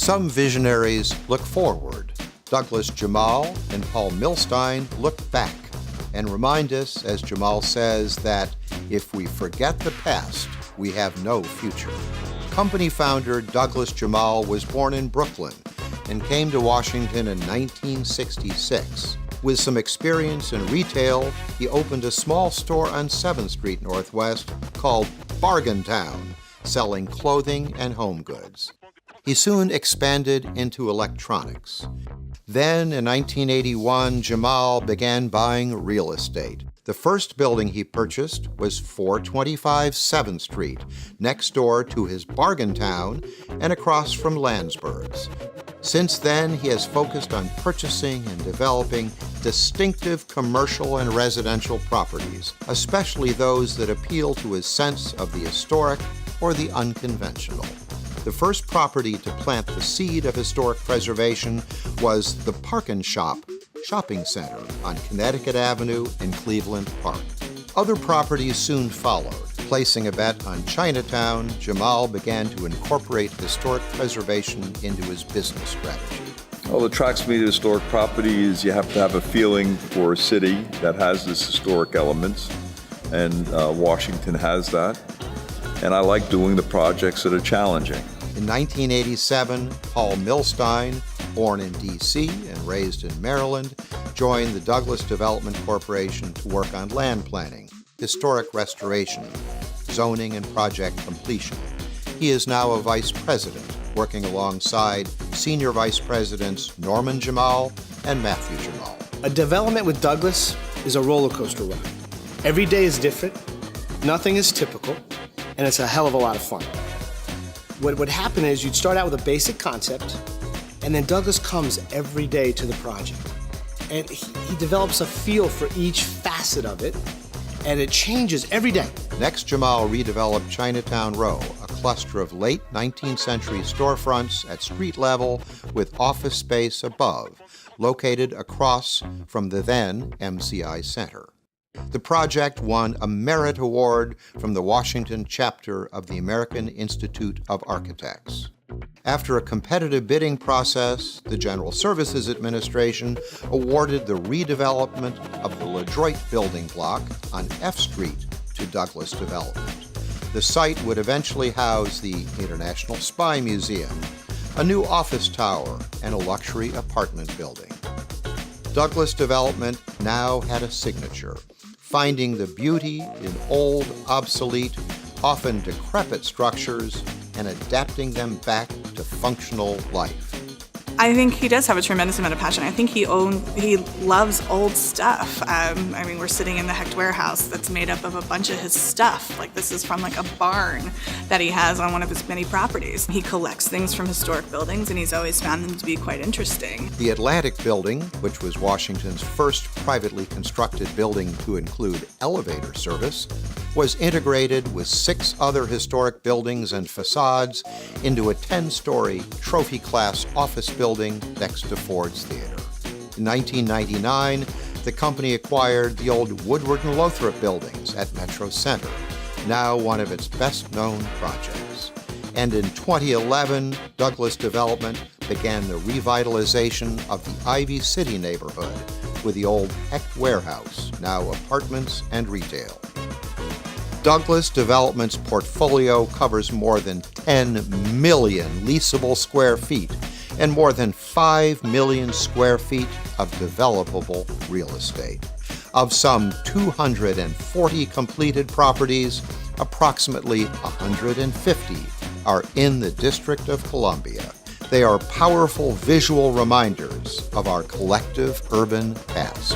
Some visionaries look forward. Douglas Jamal and Paul Milstein look back and remind us, as Jamal says, that if we forget the past, we have no future. Company founder Douglas Jamal was born in Brooklyn and came to Washington in 1966. With some experience in retail, he opened a small store on 7th Street Northwest called Bargain Town, selling clothing and home goods. He soon expanded into electronics. Then, in 1981, Jamal began buying real estate. The first building he purchased was 425 7th Street, next door to his Bargain Town and across from Landsberg's. Since then, he has focused on purchasing and developing distinctive commercial and residential properties, especially those that appeal to his sense of the historic or the unconventional. The first property to plant the seed of historic preservation was the Park and Shop shopping center on Connecticut Avenue in Cleveland Park. Other properties soon followed. Placing a bet on Chinatown, Jamal began to incorporate historic preservation into his business strategy. What attracts me to historic property is you have to have a feeling for a city that has this historic elements, and Washington has that. And I like doing the projects that are challenging. In 1987, Paul Milstein, born in D.C. and raised in Maryland, joined the Douglas Development Corporation to work on land planning, historic restoration, zoning, and project completion. He is now a vice president, working alongside senior vice presidents Norman Jamal and Matthew Jamal. A development with Douglas is a roller coaster ride. Every day is different, nothing is typical, and it's a hell of a lot of fun. What would happen is you'd start out with a basic concept, and then Douglas comes every day to the project. And he develops a feel for each facet of it, and it changes every day. Next, Jamal redeveloped Chinatown Row, a cluster of late 19th century storefronts at street level with office space above, located across from the then MCI Center. The project won a Merit Award from the Washington chapter of the American Institute of Architects. After a competitive bidding process, the General Services Administration awarded the redevelopment of the LaDroit building block on F Street to Douglas Development. The site would eventually house the International Spy Museum, a new office tower, and a luxury apartment building. Douglas Development now had a signature, finding the beauty in old, obsolete, often decrepit structures and adapting them back to functional life. I think he does have a tremendous amount of passion. I think he loves old stuff. We're sitting in the Hecht warehouse that's made up of a bunch of his stuff. Like, this is from like a barn that he has on one of his many properties. He collects things from historic buildings, and he's always found them to be quite interesting. The Atlantic Building, which was Washington's first privately constructed building to include elevator service, was integrated with 6 other historic buildings and facades into a 10-story trophy-class office building next to Ford's Theater. In 1999, the company acquired the old Woodward and Lothrop buildings at Metro Center, now one of its best-known projects. And in 2011, Douglas Development began the revitalization of the Ivy City neighborhood with the old Hecht warehouse, now apartments and retail. Douglas Development's portfolio covers more than 10 million leasable square feet and more than 5 million square feet of developable real estate. Of some 240 completed properties, approximately 150 are in the District of Columbia. They are powerful visual reminders of our collective urban past.